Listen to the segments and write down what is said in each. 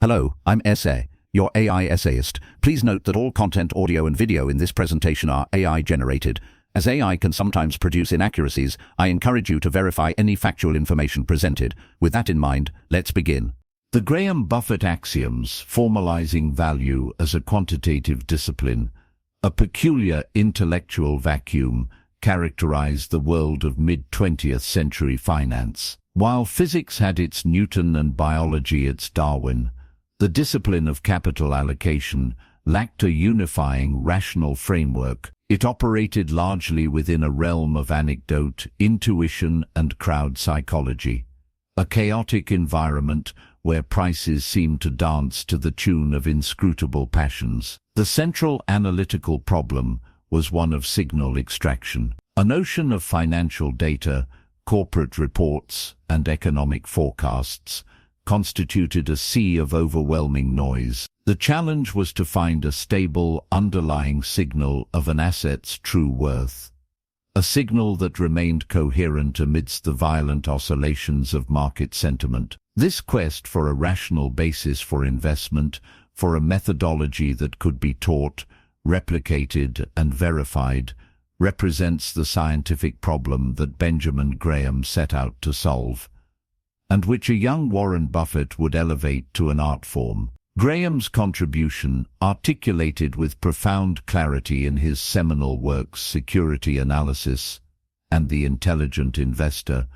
Hello, I'm SA, your AI essayist. Please note that all content, audio and video in this presentation are AI generated. As AI can sometimes produce inaccuracies, I encourage you to verify any factual information presented. With that in mind, let's begin. The Graham-Buffett axioms, formalizing value as a quantitative discipline, a peculiar intellectual vacuum, characterized the world of mid-20th century finance. While physics had its Newton and biology its Darwin, the discipline of capital allocation lacked a unifying rational framework. It operated largely within a realm of anecdote, intuition, and crowd psychology, a chaotic environment where prices seemed to dance to the tune of inscrutable passions. The central analytical problem was one of signal extraction. A notion of financial data, corporate reports, and economic forecasts constituted a sea of overwhelming noise. The challenge was to find a stable, underlying signal of an asset's true worth, a signal that remained coherent amidst the violent oscillations of market sentiment. This quest for a rational basis for investment, for a methodology that could be taught, replicated, and verified, represents the scientific problem that Benjamin Graham set out to solve, and which a young Warren Buffett would elevate to an art form. Graham's contribution, articulated with profound clarity in his seminal works Security Analysis and The Intelligent Investor,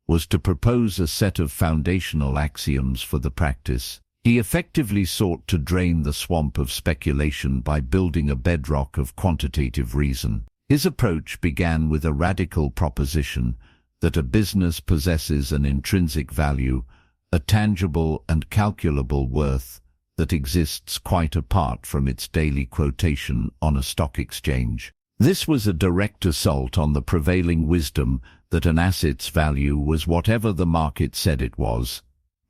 was to propose a set of foundational axioms for the practice. He effectively sought to drain the swamp of speculation by building a bedrock of quantitative reason. His approach began with a radical proposition that a business possesses an intrinsic value, a tangible and calculable worth that exists quite apart from its daily quotation on a stock exchange. This was a direct assault on the prevailing wisdom that an asset's value was whatever the market said it was.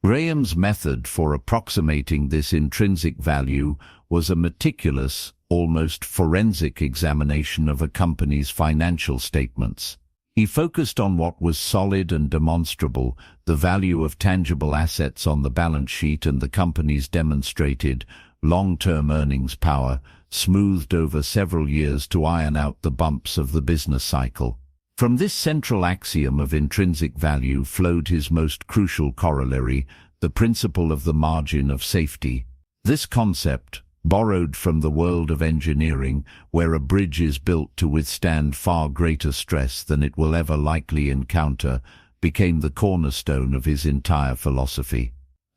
Graham's method for approximating this intrinsic value was a meticulous, almost forensic examination of a company's financial statements. He focused on what was solid and demonstrable, the value of tangible assets on the balance sheet and the company's demonstrated long-term earnings power, smoothed over several years to iron out the bumps of the business cycle. From this central axiom of intrinsic value flowed his most crucial corollary, the principle of the margin of safety. This concept, borrowed from the world of engineering, where a bridge is built to withstand far greater stress than it will ever likely encounter, became the cornerstone of his entire philosophy.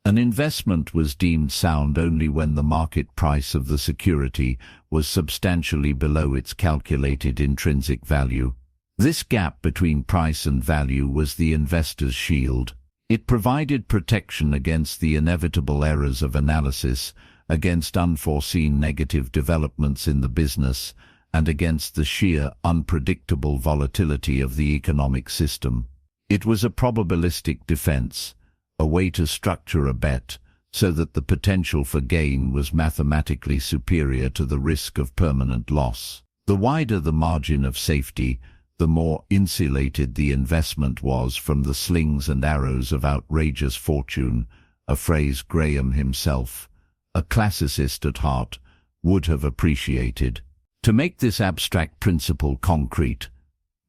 An investment was deemed sound only when the market price of the security was substantially below its calculated intrinsic value. This gap between price and value was the investor's shield. It provided protection against the inevitable errors of analysis, against unforeseen negative developments in the business, and against the sheer, unpredictable volatility of the economic system. It was a probabilistic defense, a way to structure a bet so that the potential for gain was mathematically superior to the risk of permanent loss. The wider the margin of safety, the more insulated the investment was from the slings and arrows of outrageous fortune, a phrase Graham himself, a classicist at heart, would have appreciated. To make this abstract principle concrete,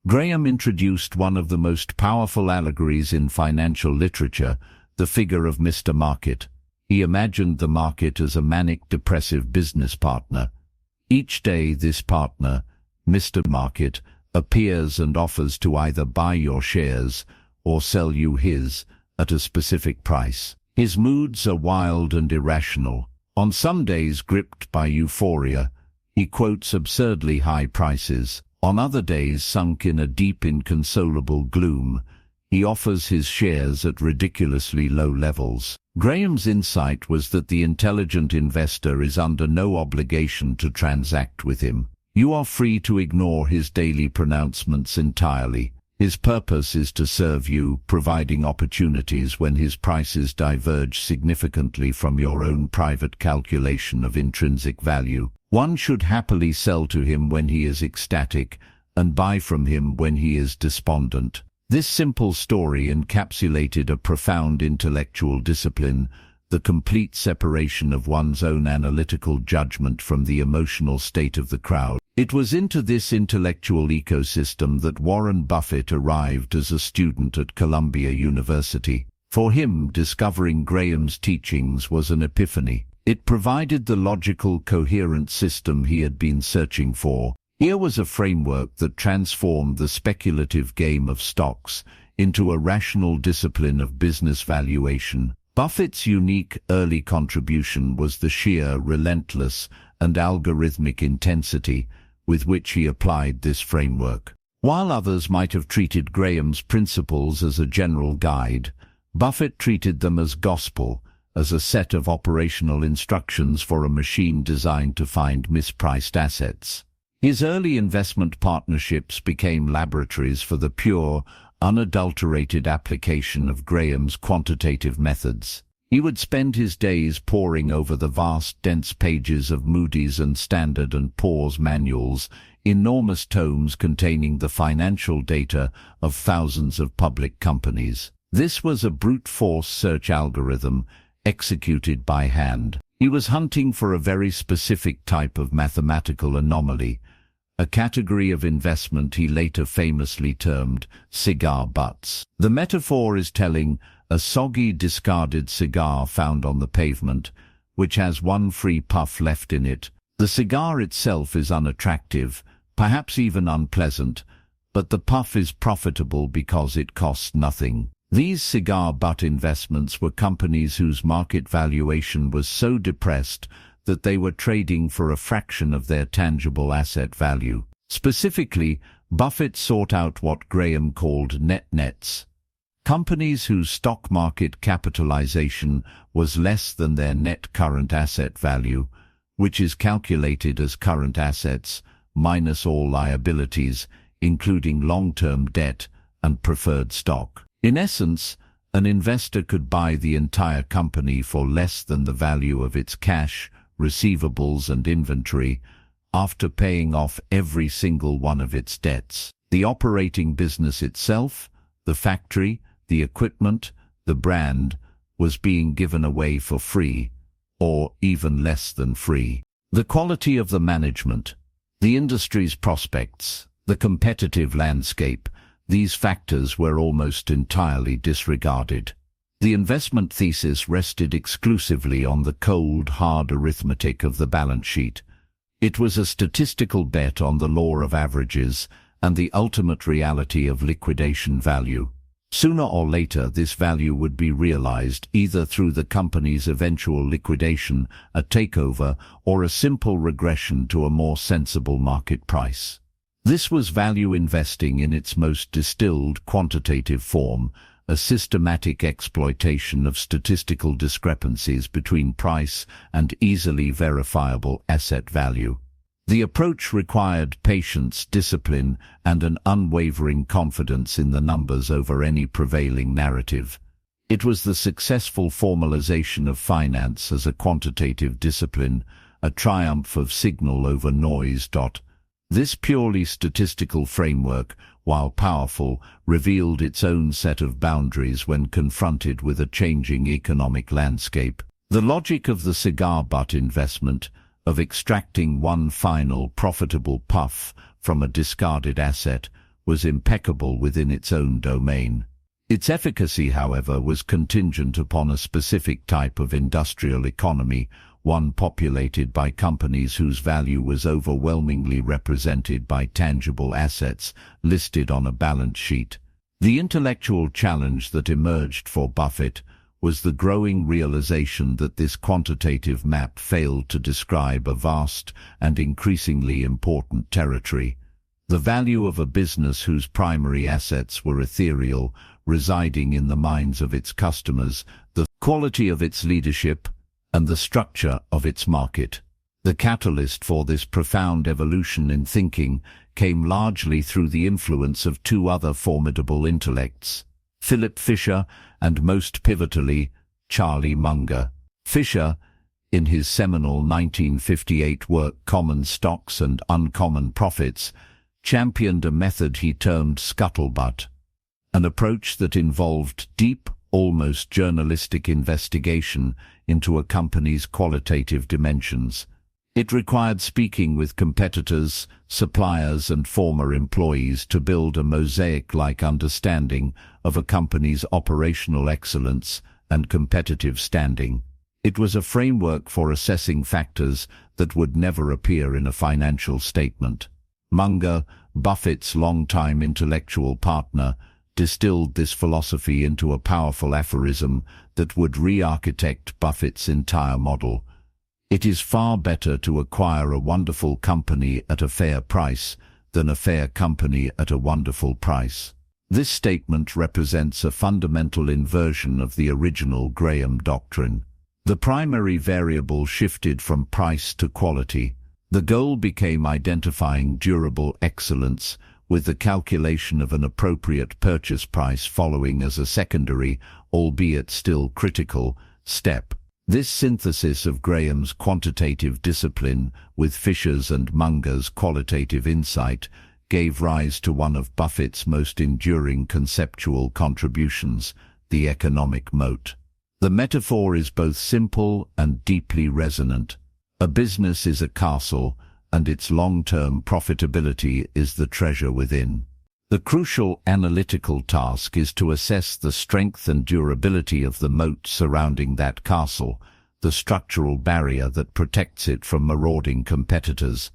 Graham introduced one of the most powerful allegories in financial literature, the figure of Mr. Market. He imagined the market as a manic, depressive business partner. Each day this partner, Mr. Market, appears and offers to either buy your shares or sell you his at a specific price. His moods are wild and irrational. On some days, gripped by euphoria, he quotes absurdly high prices. On other days, sunk in a deep, inconsolable gloom, he offers his shares at ridiculously low levels. Graham's insight was that the intelligent investor is under no obligation to transact with him. You are free to ignore his daily pronouncements entirely. His purpose is to serve you, providing opportunities when his prices diverge significantly from your own private calculation of intrinsic value. One should happily sell to him when he is ecstatic and buy from him when he is despondent. This simple story encapsulated a profound intellectual discipline, the complete separation of one's own analytical judgment from the emotional state of the crowd. It was into this intellectual ecosystem that Warren Buffett arrived as a student at Columbia University. For him, discovering Graham's teachings was an epiphany. It provided the logical, coherent system he had been searching for. Here was a framework that transformed the speculative game of stocks into a rational discipline of business valuation. Buffett's unique early contribution was the sheer, relentless, and algorithmic intensity with which he applied this framework. While others might have treated Graham's principles as a general guide, Buffett treated them as gospel, as a set of operational instructions for a machine designed to find mispriced assets. His early investment partnerships became laboratories for the pure, unadulterated application of Graham's quantitative methods. He would spend his days poring over the vast, dense pages of Moody's and Standard & Poor's manuals, enormous tomes containing the financial data of thousands of public companies. This was a brute force search algorithm executed by hand. He was hunting for a very specific type of mathematical anomaly, a category of investment he later famously termed cigar butts. The metaphor is telling: a soggy, discarded cigar found on the pavement, which has one free puff left in it. The cigar itself is unattractive, perhaps even unpleasant, but the puff is profitable because it costs nothing. These cigar butt investments were companies whose market valuation was so depressed that they were trading for a fraction of their tangible asset value. Specifically, Buffett sought out what Graham called nets, companies whose stock market capitalization was less than their net current asset value, which is calculated as current assets minus all liabilities, including long-term debt and preferred stock. In essence, an investor could buy the entire company for less than the value of its cash, receivables, and inventory, after paying off every single one of its debts. The operating business itself, the factory, the equipment, the brand, was being given away for free, or even less than free. The quality of the management, the industry's prospects, the competitive landscape, these factors were almost entirely disregarded. The investment thesis rested exclusively on the cold, hard arithmetic of the balance sheet. It was a statistical bet on the law of averages and the ultimate reality of liquidation value. Sooner or later, this value would be realized either through the company's eventual liquidation, a takeover, or a simple regression to a more sensible market price. This was value investing in its most distilled quantitative form, a systematic exploitation of statistical discrepancies between price and easily verifiable asset value. The approach required patience, discipline, and an unwavering confidence in the numbers over any prevailing narrative. It was the successful formalization of finance as a quantitative discipline, a triumph of signal over noise. This purely statistical framework, while powerful, revealed its own set of boundaries when confronted with a changing economic landscape. The logic of the cigar butt investment, of extracting one final profitable puff from a discarded asset, was impeccable within its own domain. Its efficacy, however, was contingent upon a specific type of industrial economy, one populated by companies whose value was overwhelmingly represented by tangible assets listed on a balance sheet. The intellectual challenge that emerged for Buffett was the growing realization that this quantitative map failed to describe a vast and increasingly important territory. The value of a business whose primary assets were ethereal, residing in the minds of its customers, the quality of its leadership, and the structure of its market. The catalyst for this profound evolution in thinking came largely through the influence of two other formidable intellects, Philip Fisher and, most pivotally, Charlie Munger. Fisher, in his seminal 1958 work Common Stocks and Uncommon Profits, championed a method he termed scuttlebutt, an approach that involved deep, almost journalistic investigation into a company's qualitative dimensions. It required speaking with competitors, suppliers, and former employees to build a mosaic-like understanding of a company's operational excellence and competitive standing. It was a framework for assessing factors that would never appear in a financial statement. Munger, Buffett's longtime intellectual partner, distilled this philosophy into a powerful aphorism that would re-architect Buffett's entire model. It is far better to acquire a wonderful company at a fair price than a fair company at a wonderful price. This statement represents a fundamental inversion of the original Graham doctrine. The primary variable shifted from price to quality. The goal became identifying durable excellence, with the calculation of an appropriate purchase price following as a secondary, albeit still critical, step. This synthesis of Graham's quantitative discipline with Fisher's and Munger's qualitative insight gave rise to one of Buffett's most enduring conceptual contributions, the economic moat. The metaphor is both simple and deeply resonant. A business is a castle, and its long-term profitability is the treasure within. The crucial analytical task is to assess the strength and durability of the moat surrounding that castle, the structural barrier that protects it from marauding competitors.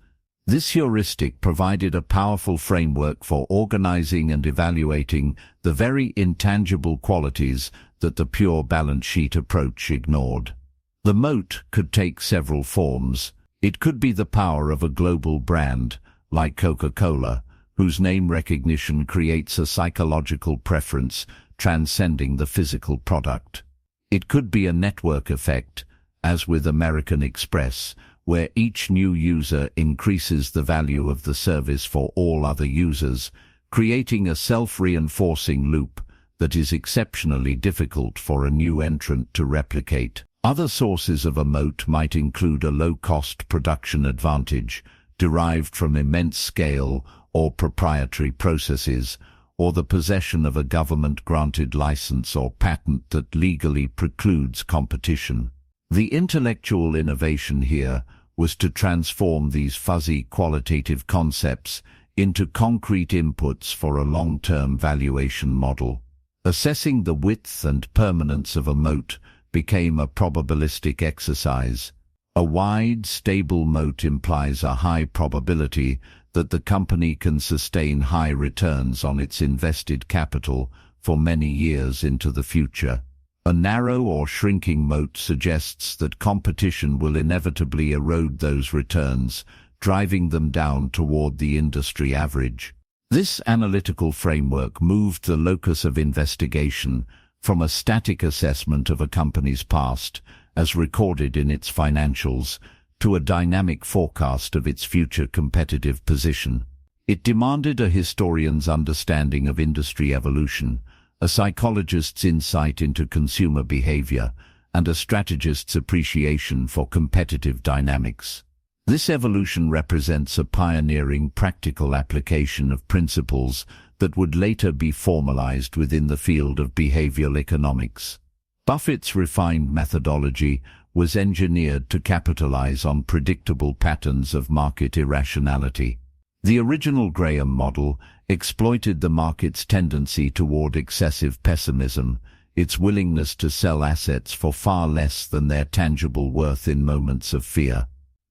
This heuristic provided a powerful framework for organizing and evaluating the very intangible qualities that the pure balance sheet approach ignored. The moat could take several forms. It could be the power of a global brand, like Coca-Cola, whose name recognition creates a psychological preference transcending the physical product. It could be a network effect, as with American Express, where each new user increases the value of the service for all other users, creating a self-reinforcing loop that is exceptionally difficult for a new entrant to replicate. Other sources of a moat might include a low-cost production advantage derived from immense scale or proprietary processes, or the possession of a government-granted license or patent that legally precludes competition. The intellectual innovation here was to transform these fuzzy qualitative concepts into concrete inputs for a long-term valuation model. Assessing the width and permanence of a moat became a probabilistic exercise. A wide, stable moat implies a high probability that the company can sustain high returns on its invested capital for many years into the future. A narrow or shrinking moat suggests that competition will inevitably erode those returns, driving them down toward the industry average. This analytical framework moved the locus of investigation from a static assessment of a company's past, as recorded in its financials, to a dynamic forecast of its future competitive position. It demanded a historian's understanding of industry evolution, a psychologist's insight into consumer behavior, and a strategist's appreciation for competitive dynamics. This evolution represents a pioneering practical application of principles that would later be formalized within the field of behavioral economics. Buffett's refined methodology was engineered to capitalize on predictable patterns of market irrationality. The original Graham model exploited the market's tendency toward excessive pessimism, its willingness to sell assets for far less than their tangible worth in moments of fear.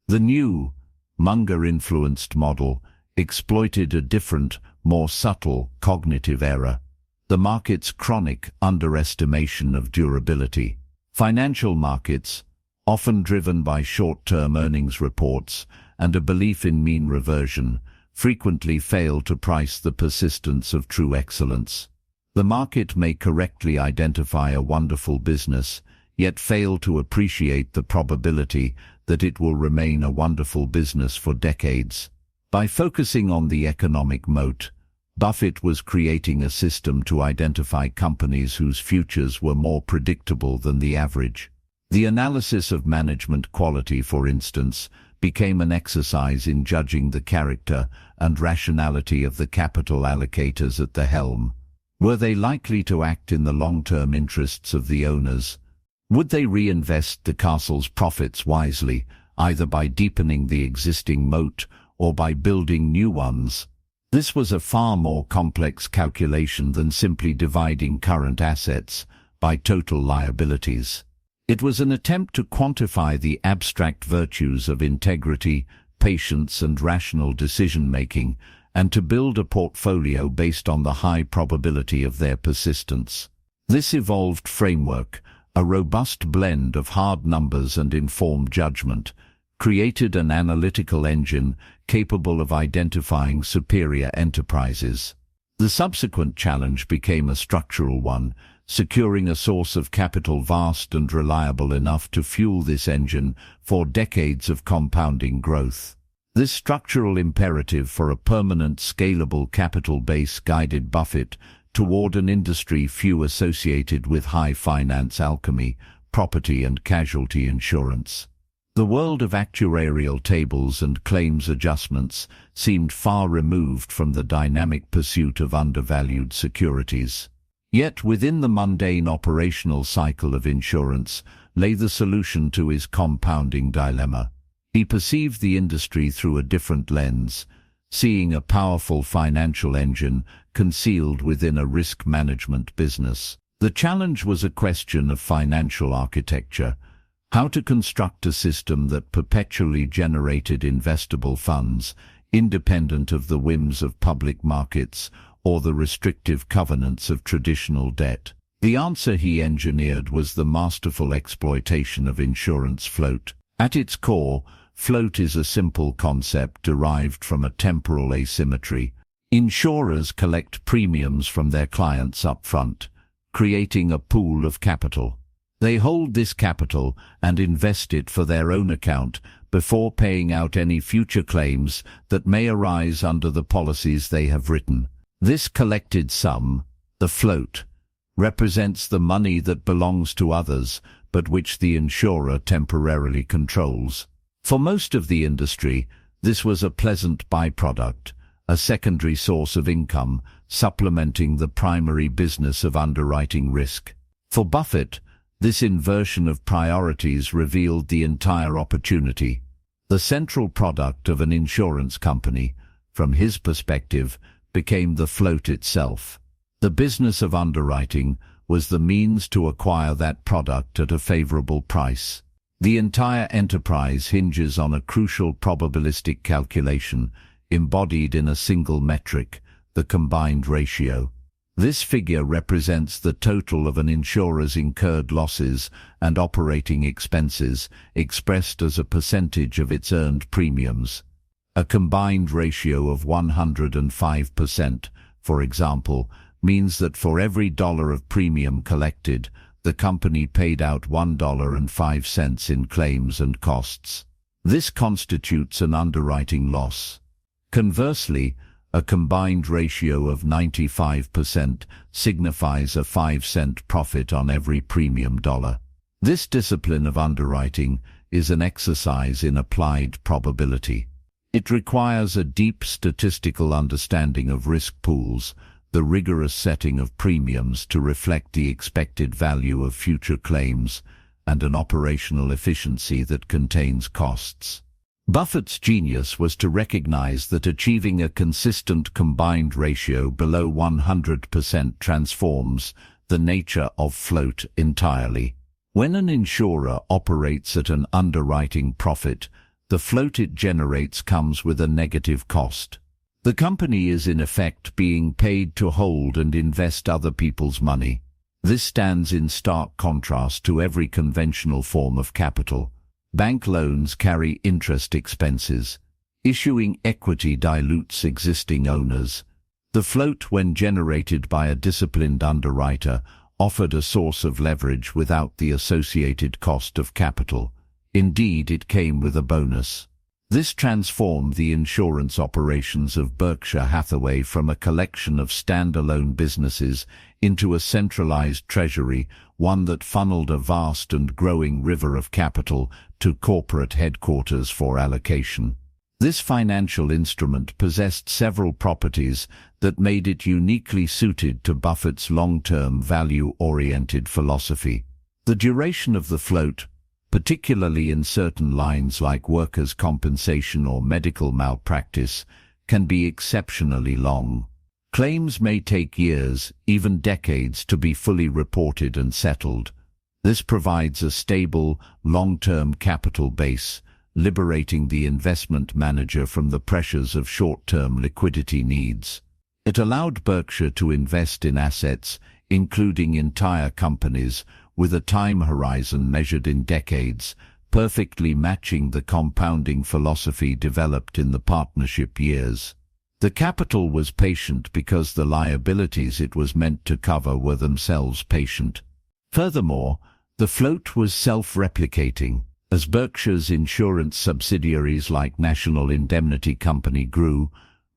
The new, Munger-influenced model exploited a different, more subtle cognitive error: the market's chronic underestimation of durability. Financial markets, often driven by short-term earnings reports and a belief in mean reversion, frequently fail to price the persistence of true excellence. The market may correctly identify a wonderful business, yet fail to appreciate the probability that it will remain a wonderful business for decades. By focusing on the economic moat, Buffett was creating a system to identify companies whose futures were more predictable than the average. The analysis of management quality, for instance, became an exercise in judging the character and rationality of the capital allocators at the helm. Were they likely to act in the long-term interests of the owners? Would they reinvest the castle's profits wisely, either by deepening the existing moat or by building new ones? This was a far more complex calculation than simply dividing current assets by total liabilities. It was an attempt to quantify the abstract virtues of integrity, patience, and rational decision-making, and to build a portfolio based on the high probability of their persistence. This evolved framework, a robust blend of hard numbers and informed judgment, created an analytical engine capable of identifying superior enterprises. The subsequent challenge became a structural one, securing a source of capital vast and reliable enough to fuel this engine for decades of compounding growth. This structural imperative for a permanent, scalable capital base guided Buffett toward an industry few associated with high finance alchemy, property and casualty insurance. The world of actuarial tables and claims adjustments seemed far removed from the dynamic pursuit of undervalued securities. Yet within the mundane operational cycle of insurance lay the solution to his compounding dilemma. He perceived the industry through a different lens, seeing a powerful financial engine concealed within a risk management business. The challenge was a question of financial architecture, how to construct a system that perpetually generated investable funds, independent of the whims of public markets or the restrictive covenants of traditional debt. The answer he engineered was the masterful exploitation of insurance float. At its core, float is a simple concept derived from a temporal asymmetry. Insurers collect premiums from their clients up front, creating a pool of capital. They hold this capital and invest it for their own account before paying out any future claims that may arise under the policies they have written. This collected sum, the float, represents the money that belongs to others but which the insurer temporarily controls. For most of the industry, this was a pleasant byproduct, a secondary source of income supplementing the primary business of underwriting risk. For Buffett, this inversion of priorities revealed the entire opportunity. The central product of an insurance company, from his perspective, became the float itself. The business of underwriting was the means to acquire that product at a favorable price. The entire enterprise hinges on a crucial probabilistic calculation embodied in a single metric, the combined ratio. This figure represents the total of an insurer's incurred losses and operating expenses expressed as a percentage of its earned premiums. A combined ratio of 105%, for example, means that for every dollar of premium collected, the company paid out $1.05 in claims and costs. This constitutes an underwriting loss. Conversely, a combined ratio of 95% signifies a 5-cent profit on every premium dollar. This discipline of underwriting is an exercise in applied probability. It requires a deep statistical understanding of risk pools, the rigorous setting of premiums to reflect the expected value of future claims, and an operational efficiency that contains costs. Buffett's genius was to recognize that achieving a consistent combined ratio below 100% transforms the nature of float entirely. When an insurer operates at an underwriting profit, the float it generates comes with a negative cost. The company is in effect being paid to hold and invest other people's money. This stands in stark contrast to every conventional form of capital. Bank loans carry interest expenses. Issuing equity dilutes existing owners. The float, when generated by a disciplined underwriter, offered a source of leverage without the associated cost of capital. Indeed, it came with a bonus. This transformed the insurance operations of Berkshire Hathaway from a collection of standalone businesses into a centralized treasury, one that funneled a vast and growing river of capital to corporate headquarters for allocation. This financial instrument possessed several properties that made it uniquely suited to Buffett's long-term value-oriented philosophy. The duration of the float, particularly in certain lines like workers' compensation or medical malpractice, can be exceptionally long. Claims may take years, even decades, to be fully reported and settled. This provides a stable, long-term capital base, liberating the investment manager from the pressures of short-term liquidity needs. It allowed Berkshire to invest in assets, including entire companies, with a time horizon measured in decades, perfectly matching the compounding philosophy developed in the partnership years. The capital was patient because the liabilities it was meant to cover were themselves patient. Furthermore, the float was self-replicating. As Berkshire's insurance subsidiaries like National Indemnity Company grew,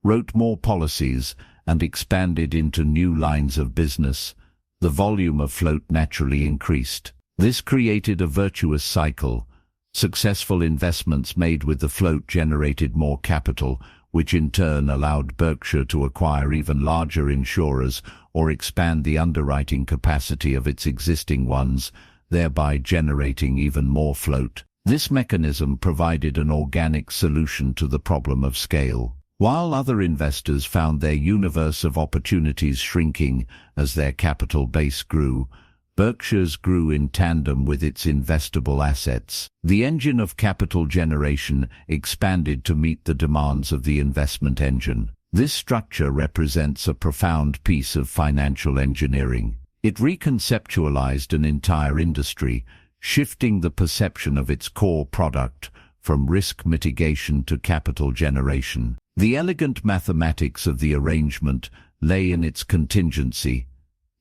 wrote more policies, and expanded into new lines of business, the volume of float naturally increased. This created a virtuous cycle. Successful investments made with the float generated more capital, which in turn allowed Berkshire to acquire even larger insurers or expand the underwriting capacity of its existing ones, thereby generating even more float. This mechanism provided an organic solution to the problem of scale. While other investors found their universe of opportunities shrinking as their capital base grew, Berkshire's grew in tandem with its investable assets. The engine of capital generation expanded to meet the demands of the investment engine. This structure represents a profound piece of financial engineering. It reconceptualized an entire industry, shifting the perception of its core product from risk mitigation to capital generation. The elegant mathematics of the arrangement lay in its contingency.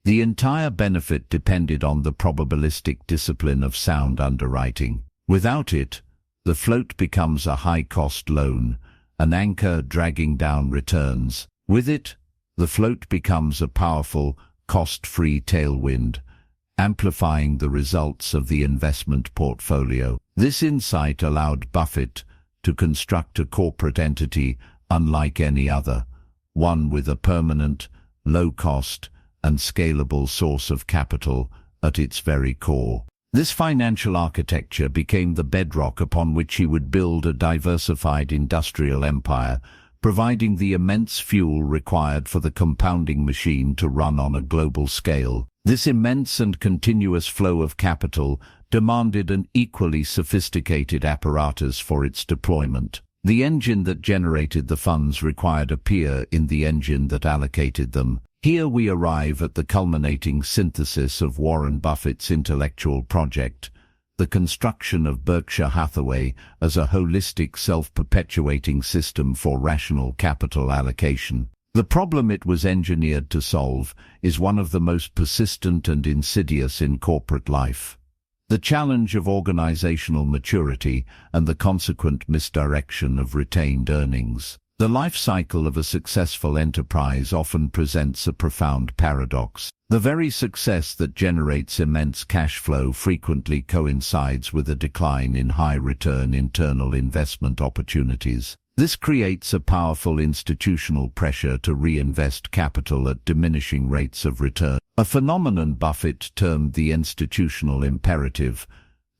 The entire benefit depended on the probabilistic discipline of sound underwriting. Without it, the float becomes a high-cost loan, an anchor dragging down returns. With it, the float becomes a powerful, cost-free tailwind, amplifying the results of the investment portfolio. This insight allowed Buffett to construct a corporate entity unlike any other, one with a permanent, low-cost, and scalable source of capital at its very core. This financial architecture became the bedrock upon which he would build a diversified industrial empire, providing the immense fuel required for the compounding machine to run on a global scale. This immense and continuous flow of capital demanded an equally sophisticated apparatus for its deployment. The engine that generated the funds required a peer in the engine that allocated them. Here we arrive at the culminating synthesis of Warren Buffett's intellectual project, the construction of Berkshire Hathaway as a holistic self-perpetuating system for rational capital allocation. The problem it was engineered to solve is one of the most persistent and insidious in corporate life: the challenge of organizational maturity and the consequent misdirection of retained earnings. The life cycle of a successful enterprise often presents a profound paradox. The very success that generates immense cash flow frequently coincides with a decline in high-return internal investment opportunities. This creates a powerful institutional pressure to reinvest capital at diminishing rates of return, a phenomenon Buffett termed the institutional imperative,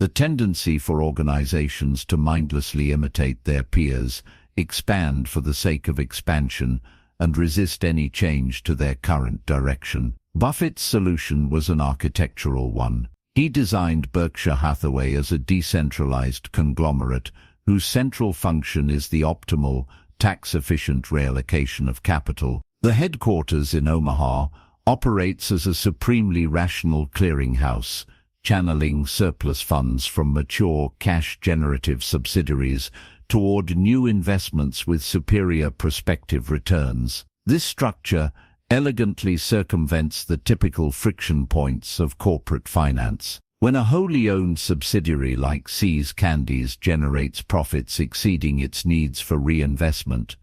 the tendency for organizations to mindlessly imitate their peers, expand for the sake of expansion, and resist any change to their current direction. Buffett's solution was an architectural one. He designed Berkshire Hathaway as a decentralized conglomerate whose central function is the optimal, tax-efficient reallocation of capital. The headquarters in Omaha operates as a supremely rational clearinghouse, channeling surplus funds from mature, cash-generative subsidiaries toward new investments with superior prospective returns. This structure elegantly circumvents the typical friction points of corporate finance. When a wholly owned subsidiary like See's Candies generates profits exceeding its needs for reinvestment,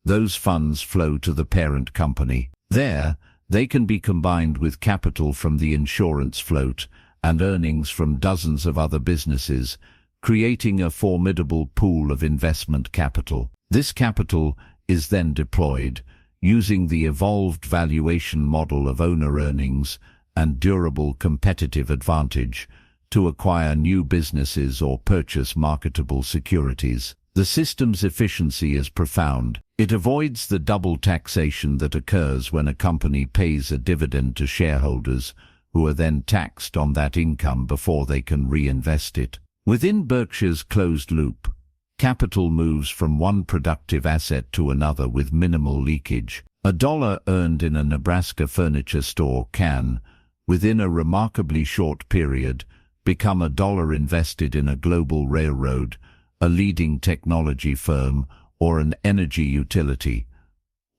those funds flow to the parent company. There, they can be combined with capital from the insurance float and earnings from dozens of other businesses, creating a formidable pool of investment capital. This capital is then deployed, using the evolved valuation model of owner earnings and durable competitive advantage, to acquire new businesses or purchase marketable securities. The system's efficiency is profound. It avoids the double taxation that occurs when a company pays a dividend to shareholders, who are then taxed on that income before they can reinvest it. Within Berkshire's closed loop, capital moves from one productive asset to another with minimal leakage. $1 earned in a Nebraska furniture store can, within a remarkably short period, become $1 invested in a global railroad, a leading technology firm, or an energy utility,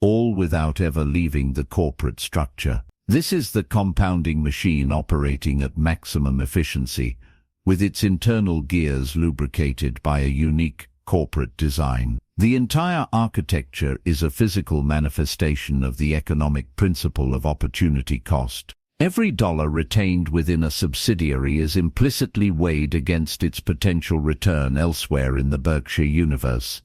all without ever leaving the corporate structure. This is the compounding machine operating at maximum efficiency, with its internal gears lubricated by a unique corporate design. The entire architecture is a physical manifestation of the economic principle of opportunity cost. Every dollar retained within a subsidiary is implicitly weighed against its potential return elsewhere in the Berkshire universe.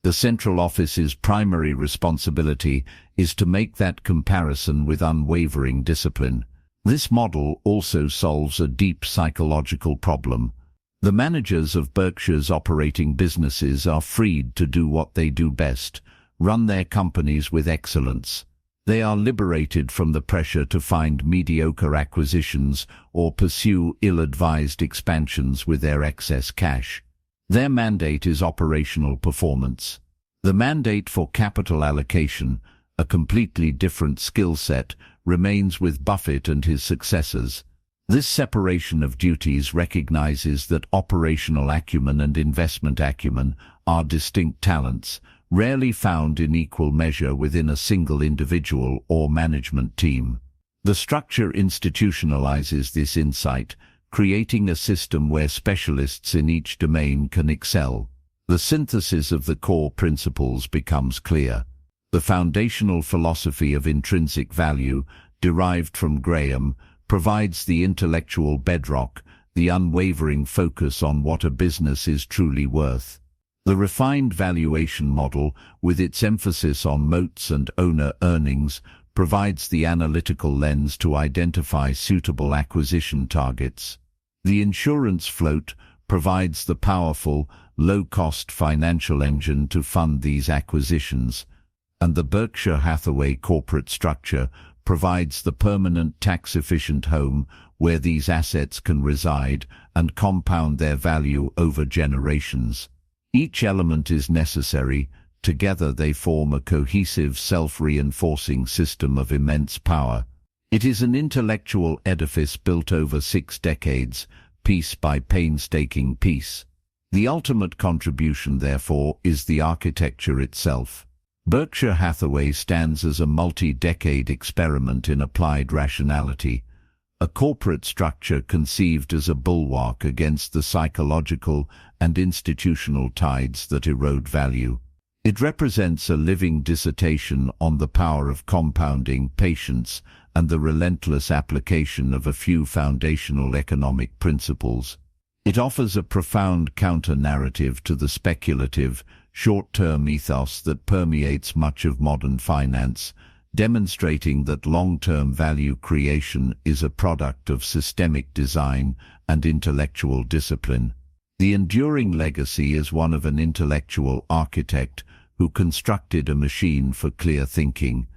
The central office's primary responsibility is to make that comparison with unwavering discipline. This model also solves a deep psychological problem. The managers of Berkshire's operating businesses are freed to do what they do best, run their companies with excellence. They are liberated from the pressure to find mediocre acquisitions or pursue ill-advised expansions with their excess cash. Their mandate is operational performance. The mandate for capital allocation, a completely different skill set, remains with Buffett and his successors. This separation of duties recognizes that operational acumen and investment acumen are distinct talents, rarely found in equal measure within a single individual or management team. The structure institutionalizes this insight, creating a system where specialists in each domain can excel. The synthesis of the core principles becomes clear. The foundational philosophy of intrinsic value, derived from Graham, provides the intellectual bedrock, the unwavering focus on what a business is truly worth. The refined valuation model, with its emphasis on moats and owner earnings, provides the analytical lens to identify suitable acquisition targets. The insurance float provides the powerful, low-cost financial engine to fund these acquisitions, and the Berkshire Hathaway corporate structure provides the permanent tax-efficient home where these assets can reside and compound their value over generations. Each element is necessary. Together they form a cohesive, self-reinforcing system of immense power. It is an intellectual edifice built over 6 decades, piece by painstaking piece. The ultimate contribution, therefore, is the architecture itself. Berkshire Hathaway stands as a multi-decade experiment in applied rationality, a corporate structure conceived as a bulwark against the psychological and institutional tides that erode value. It represents a living dissertation on the power of compounding, patience, and the relentless application of a few foundational economic principles. It offers a profound counter-narrative to the speculative, short-term ethos that permeates much of modern finance, demonstrating that long-term value creation is a product of systemic design and intellectual discipline. The enduring legacy is one of an intellectual architect who constructed a machine for clear thinking,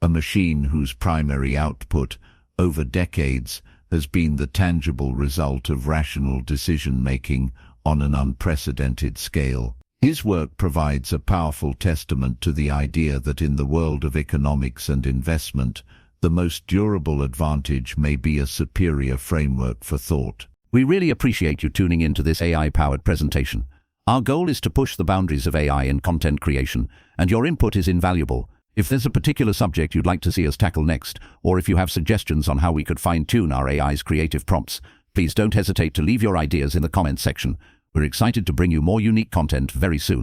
a machine whose primary output, over decades, has been the tangible result of rational decision-making on an unprecedented scale. His work provides a powerful testament to the idea that in the world of economics and investment, the most durable advantage may be a superior framework for thought. We really appreciate you tuning into this AI-powered presentation. Our goal is to push the boundaries of AI in content creation, and your input is invaluable. If there's a particular subject you'd like to see us tackle next, or if you have suggestions on how we could fine-tune our AI's creative prompts, please don't hesitate to leave your ideas in the comments section. We're excited to bring you more unique content very soon.